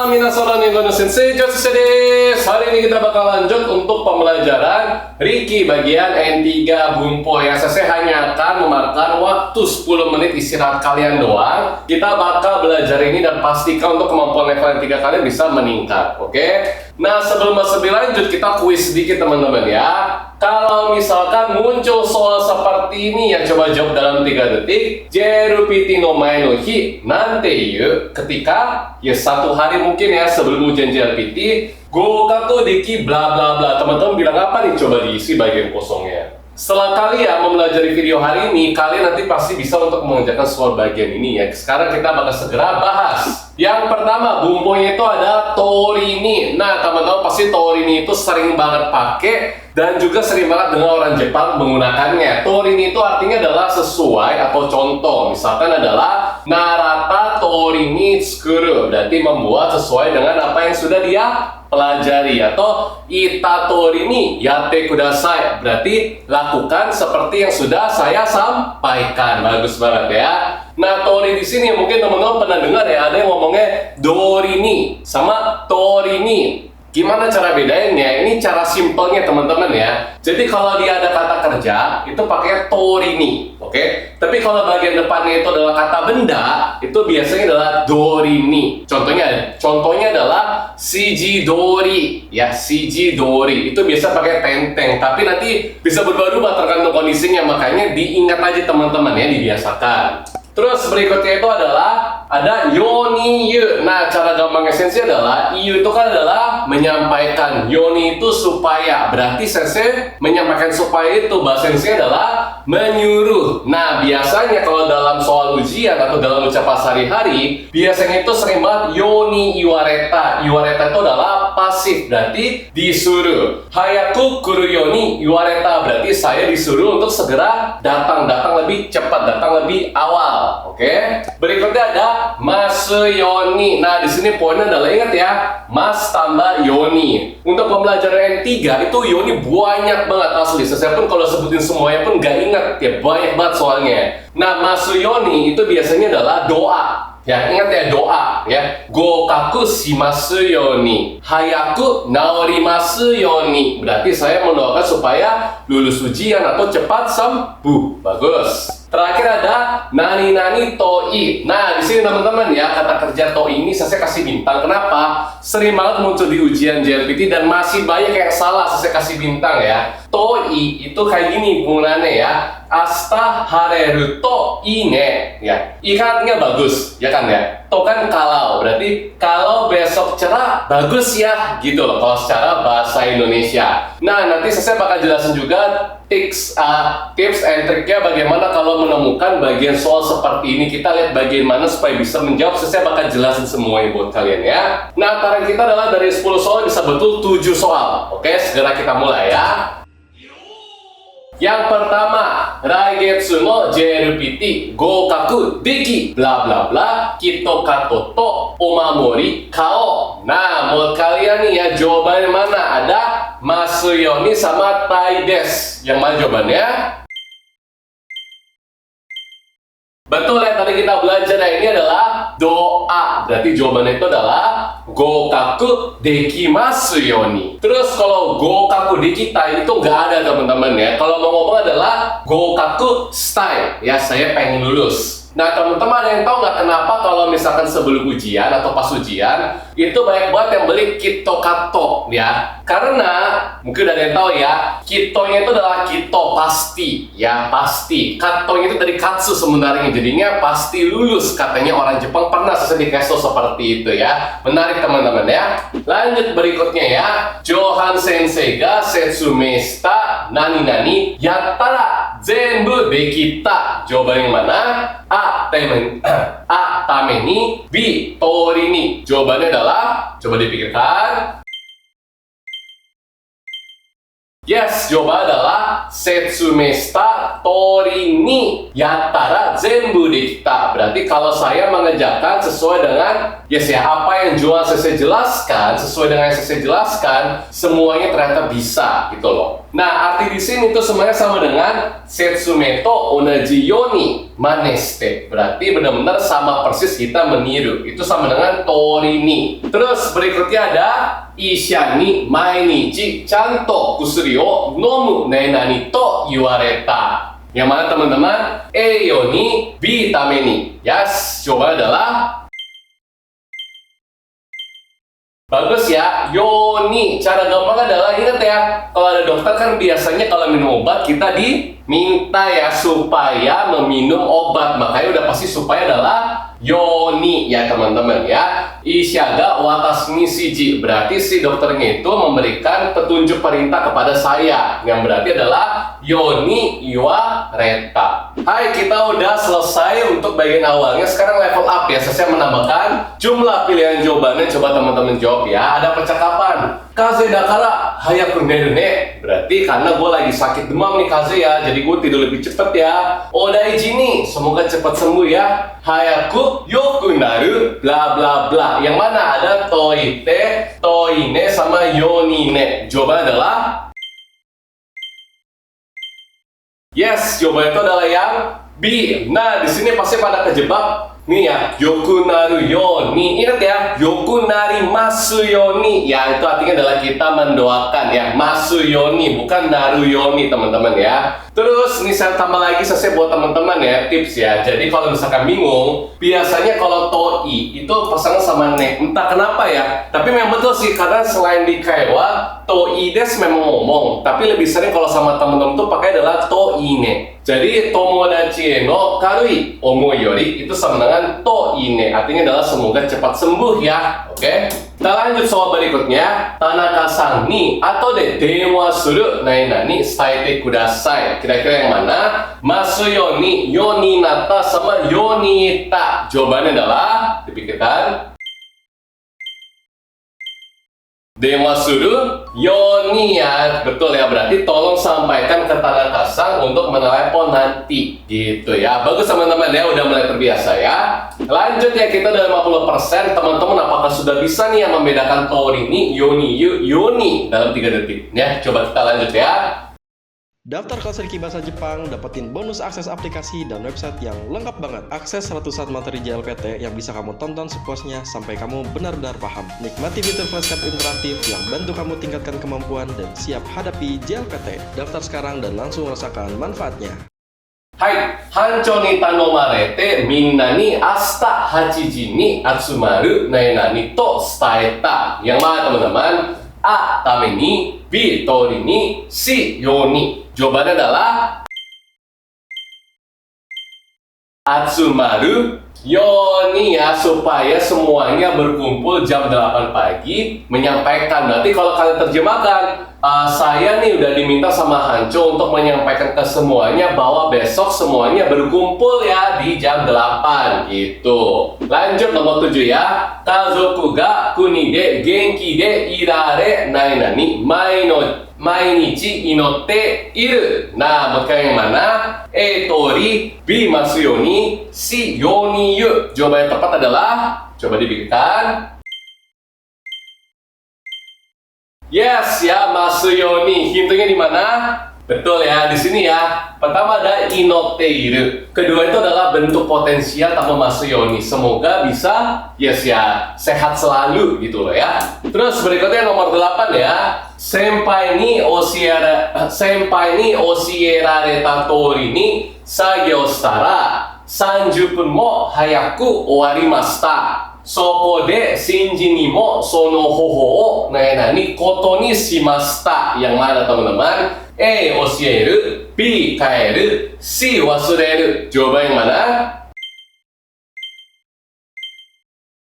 minasan Nihon Sensei Joseph desu. Hari ini kita bakal lanjut untuk pembelajaran Riki bagian N3 Bunpo yang saya hanya akan memakan waktu 10 menit istirahat kalian doang. Kita bakal belajar ini dan pastikan untuk kemampuan level N3 kalian bisa meningkat, oke? Nah, sebelum lebih lanjut kita kuis sedikit teman-teman ya. Kalau misalkan muncul soal seperti ini ya, coba jawab dalam 3 detik. JLPT no mae no hi nante yu, ketika ya satu hari mungkin ya sebelum ujian JLPT gokaku deki bla bla bla. Teman-teman bilang apa nih? Coba diisi bagian kosongnya. Setelah kalian mempelajari video hari ini, kalian nanti pasti bisa untuk mengerjakan soal bagian ini ya. Sekarang kita bakal segera bahas. Yang pertama, bumbunya itu ada torini. Nah, teman-teman pasti torini itu sering banget pakai dan juga sering banget dengar orang Jepang menggunakannya. Torini itu artinya adalah sesuai atau contoh. Misalkan adalah narata torini tsukuru, berarti membuat sesuai dengan apa yang sudah dia pelajari, atau itatori ni yatte kudasai, berarti lakukan seperti yang sudah saya sampaikan. Bagus banget ya. Nah, tori di sini mungkin teman-teman pernah dengar ya, ada yang ngomongnya dori ni sama tori ni. Gimana cara bedainnya? Ini cara simpelnya teman-teman ya. Jadi kalau dia ada kata kerja itu pakai torini, oke? Tapi kalau bagian depannya itu adalah kata benda, itu biasanya adalah dorini. Contohnya adalah siji dori, ya siji dori. Itu biasa pakai tenteng, tapi nanti bisa berubah-ubah tergantung kondisinya. Makanya diingat aja teman-teman ya, dibiasakan. Terus berikutnya itu adalah ada yoni yu. Nah, cara gampang esensi adalah yu itu kan adalah menyampaikan. Yoni itu supaya. Berarti sensei menyampaikan supaya itu bahasa esensinya adalah menyuruh. Nah, biasanya kalau dalam soal ujian atau dalam ucapan sehari-hari, biasanya itu sering banget yoni iwareta. Iwareta itu adalah pasif, berarti disuruh. Hayaku kuru yoni iwareta, berarti saya disuruh untuk segera datang lebih cepat, datang lebih awal. Oke. Berikutnya ada mas yoni. Nah, di sini poinnya adalah ingat ya, mas tambah yoni. Untuk pembelajaran N3 itu yoni banyak banget asli. Saya pun kalau sebutin semuanya pun nggak ingat ya, banyak banget soalnya. Nah, mas yoni itu biasanya adalah doa. Ya, ingat ya, doa ya. Gokaku shimasu yoni, hayaku naorimasu yoni. Berarti saya mendoakan supaya lulus ujian atau cepat sembuh. Bagus. Terakhir ada nani toi. Nah, di sini teman-teman ya, kata kerja toi ini saya kasih bintang. Kenapa? Sering banget muncul di ujian JLPT dan masih banyak yang salah saya kasih bintang ya. Toi itu kayak gini penggunaannya ya. Asta hareru to ine ya. Ikan artinya bagus, ya kan ya. To kan kalau, berarti kalau besok cerah bagus ya, gitu loh kalau secara bahasa Indonesia. Nah, nanti saya bakal jelasin juga tips and triknya bagaimana kalau menemukan bagian soal seperti ini. Kita lihat bagian mana supaya bisa menjawab. Saya bakal jelasin semuanya buat kalian ya. Nah, target kita adalah dari 10 soal bisa betul 7 soal. Oke, segera kita mulai ya. Yang pertama, Raigetsu no JLPT gokaku deki bla bla bla kito kato to omamori kao. Nah, buat kalian nih ya, jawabannya mana? Ada Masuyoni sama Taides. Yang mana jawabannya? Betul ya, tadi kita belajar ya, ini adalah doa. Berarti jawabannya itu adalah gokaku dekimasu yoni. Terus kalau gokaku dekita itu nggak ada teman-teman ya. Kalau mau ngomong adalah gokaku stay, ya saya pengen lulus. Nah, teman-teman ada yang tahu nggak kenapa kalau misalkan sebelum ujian atau pas ujian itu banyak banget yang beli kito kato ya? Karena mungkin ada yang tahu ya, kitonya itu adalah kito pasti ya, pasti. Katonya itu dari katsu sebenarnya, jadinya pasti lulus katanya orang Jepang. Pernah saya di keso seperti itu ya. Menarik teman-teman ya. Lanjut berikutnya ya. Johan sensei ga setsumeshita nani yattara zenbu dekita. Jawabannya mana? A tameni, B torini. Jawabannya adalah, coba dipikirkan. Yes, jawabannya adalah setsumeshita torini yattara zenbu dekita. Berarti kalau saya mengerjakan sesuai dengan yes ya, apa yang Johan sensei jelaskan, sesuai dengan yang sensei jelaskan, semuanya ternyata bisa gitu loh. Nah, arti di sini itu semuanya sama dengan setsume to onaji yoni. maneste. Berarti benar-benar sama persis kita meniru. Itu sama dengan tori ni. Terus berikutnya ada ishani mainichi chanto kusuri o nomu nainani to iwareta. Yang mana teman-teman? Eiyo ni B tame ni. Yes, coba adalah bagus ya, Yoni. Cara gampang adalah ingat ya, kalau ada dokter kan biasanya kalau minum obat kita diminta ya supaya meminum obat. Makanya udah pasti supaya adalah Yoni ya teman-teman ya. Isyaga watas ni siji, berarti si dokternya itu memberikan petunjuk perintah kepada saya, yang berarti adalah Yoni iwa reta. Hai, kita udah selesai untuk bagian awalnya. Sekarang level up ya, saya menambahkan jumlah pilihan jawabannya. Coba teman-teman jawab ya. Ada percakapan kaze dakara hayaku neru ne, berarti karena gue lagi sakit demam nih kaze ya, jadi gue tidur lebih cepet ya. Odaiji ni, semoga cepat sembuh ya. Hayaku yoku naru bla bla bla. Yang mana ada toite, toine sama yonine. Jawabannya adalah yes, jawabannya itu adalah yang B. Nah, di sini pasti pada kejebak nih ya, yoku naru yoni. Ingat ya, yoku nari masu yoni. Ya, itu artinya adalah kita mendoakan ya, masu yoni, bukan naru yoni teman-teman ya. Terus nih saya tambah lagi saya buat teman-teman ya tips ya. Jadi kalau misalkan bingung, biasanya kalau toi itu pasangan sama ne. Entah kenapa ya, tapi memang betul sih, karena selain di kaiwa, toi des memang ngomong, tapi lebih sering kalau sama teman-teman tuh pakai adalah toine. Jadi tomodachi no karui omoi yori itu sama dengan toine, artinya adalah semoga cepat sembuh ya. Oke, kita lanjut soal berikutnya. Tanaka-san ni atau de denwa suru nainani saite kudasai. Kira-kira yang mana? Masu yoni, yoni nata sama yoni ta. Jawabannya adalah dipikirkan. Denwa suru yoni ya, betul ya, berarti tolong sampaikan ke Tanaka-san untuk menelepon nanti gitu ya. Bagus teman-teman ya, udah mulai terbiasa ya. Lanjut ya, kita udah 50%. Teman-teman apakah sudah bisa nih ya membedakan tori ni, yoni yu, yoni dalam 3 detik ya. Coba kita lanjut ya. Daftar kelas Riki Bahasa Jepang, dapetin bonus akses aplikasi dan website yang lengkap banget. Akses ratusan materi JLPT yang bisa kamu tonton sepuasnya sampai kamu benar-benar paham. Nikmati fitur flashcard interaktif yang bantu kamu tingkatkan kemampuan dan siap hadapi JLPT. Daftar sekarang dan langsung rasakan manfaatnya. Hai, hancho ni tanomarete minna ni asta 8 ji ni atsumaru nainani to staeta. Yang mana teman-teman? A. Tame ni, B. Tori ni, C. Yoni. Jawabannya adalah atsumaru yoni ya, supaya semuanya berkumpul jam 8 pagi menyampaikan. Berarti kalau kalian terjemahkan, saya nih udah diminta sama Hancho untuk menyampaikan ke semuanya bahwa besok semuanya berkumpul ya di jam 8 gitu. Lanjut nomor 7 ya. Kazoku ga kuni de genki de irare nainani mainichi inotte iru. Nah, maka yang mana? E tori, B masu yoni, C yoni yu. Jawaban yang tepat adalah, coba dipikirkan. Yes ya, masu yoni. Hintunya di mana? Betul ya, di sini ya. Pertama ada inoteiru. Kedua itu adalah bentuk potensial tanpa masu yoni. Semoga bisa yes ya, sehat selalu gitu loh ya. Terus berikutnya nomor 8 ya. Senpai ni oshierareta tori ni sagyo shitara 30分も早く終わりました。そこで新人にもその方法を何々ことにしました。Yang mana teman-teman? A. 教える B. 変える C. 忘れる。Jawaban yang mana?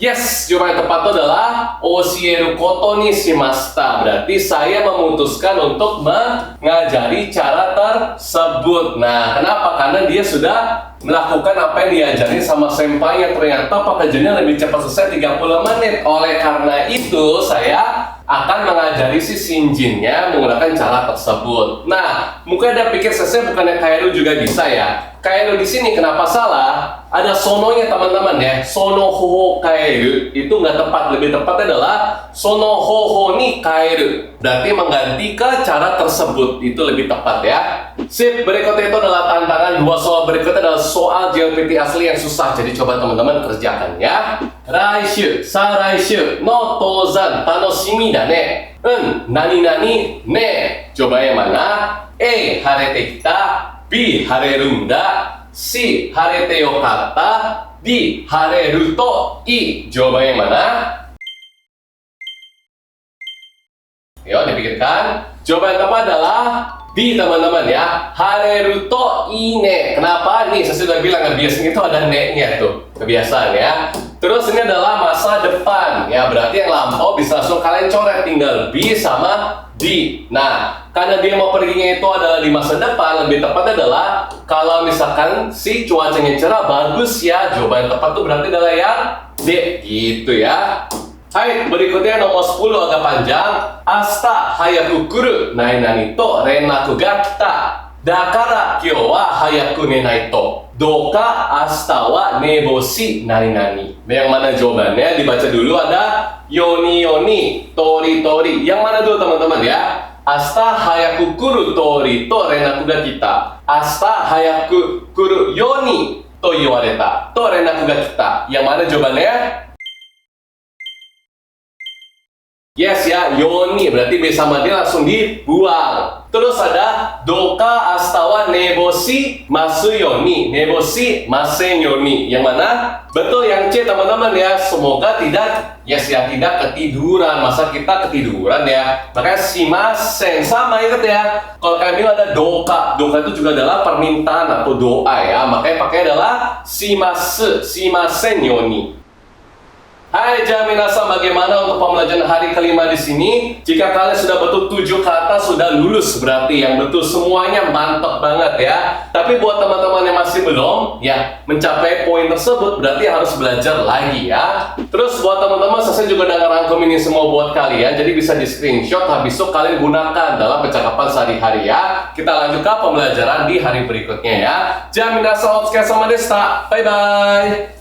Yes, jawaban yang tepat itu adalah osieru koto ni shimashita. Berarti saya memutuskan untuk mengajari cara tersebut. Nah, kenapa? Karena dia sudah melakukan apa yang diajarin sama senpai yang ternyata pekerjaannya lebih cepat selesai 30 menit. Oleh karena itu, saya akan mengajari si shinjinnya menggunakan cara tersebut. Nah, mungkin ada pikir saya bukannya Kairu juga bisa ya. Kaeru di sini kenapa salah? Ada sononya teman-teman ya. Sono hoho kaeru itu nggak tepat. Lebih tepatnya adalah sono hoho ni kaeru. Berarti mengganti ke cara tersebut. Itu lebih tepat ya. Sip, berikutnya itu adalah tantangan. Dua soal berikutnya adalah soal JLPT asli yang susah. Jadi coba teman-teman kerjakan ya. Raishu, saraishu no tozan tanoshimi da ne. Nani nani ne. Coba yang mana? A. Harete kita. B. Hareru nda. C. Harete yokatta. D. Hareru to i. Jawaban yang mana? Yuk dipikirkan. Jawaban yang tepat adalah D, teman-teman ya. Hareru to ine. Kenapa? Nih, saya sudah bilang biasanya itu ada ne-nya tuh. Kebiasaan ya. Terus ini adalah masa depan ya. Berarti yang lampau bisa langsung kalian coret, tinggal B sama D. Nah, karena dia mau perginya itu adalah di masa depan, lebih tepatnya adalah kalau misalkan si cuacanya cerah, bagus ya. Jawaban yang tepat tuh berarti adalah yang D gitu ya. Hai, berikutnya nomor 10 agak panjang. Asta hayaku kuru nai nani to renaku gatta. Dakara kyou wa hayaku nenai to. Doka asta wa neboshi nani nani. Yang mana jawabannya? Dibaca dulu, ada yoni yoni, tori tori. Yang mana dulu teman-teman ya? Asta hayaku kuru tori to renaku ga kita. Asta hayaku kuru yoni to iwareta. To renaku ga kita. Yang mana jawabannya? Yes ya, yoni berarti B sama D langsung dibuang. Terus ada doka astawa neboshi masu yoni, neboshi masen yoni. Yang mana? Betul yang C teman-teman ya. Semoga tidak, yes ya, tidak ketiduran. Masa kita ketiduran ya? Makanya shimasen sama ingat ya. Kalau kami ada doka, doka itu juga adalah permintaan atau doa ya. Makanya pakai adalah shimasu, shimasen yoni. Hai Jaminasa, bagaimana untuk pembelajaran hari kelima di sini? Jika kalian sudah betul 7 kata sudah lulus, berarti yang betul semuanya mantap banget ya. Tapi buat teman-teman yang masih belum ya mencapai poin tersebut, berarti harus belajar lagi ya. Terus buat teman-teman, saya juga udah ngerangkum ini semua buat kalian, jadi bisa di screenshot, habis itu kalian gunakan dalam percakapan sehari-hari ya. Kita lanjut ke pembelajaran di hari berikutnya ya. Jaminasa otsukaresama deshita. Bye bye.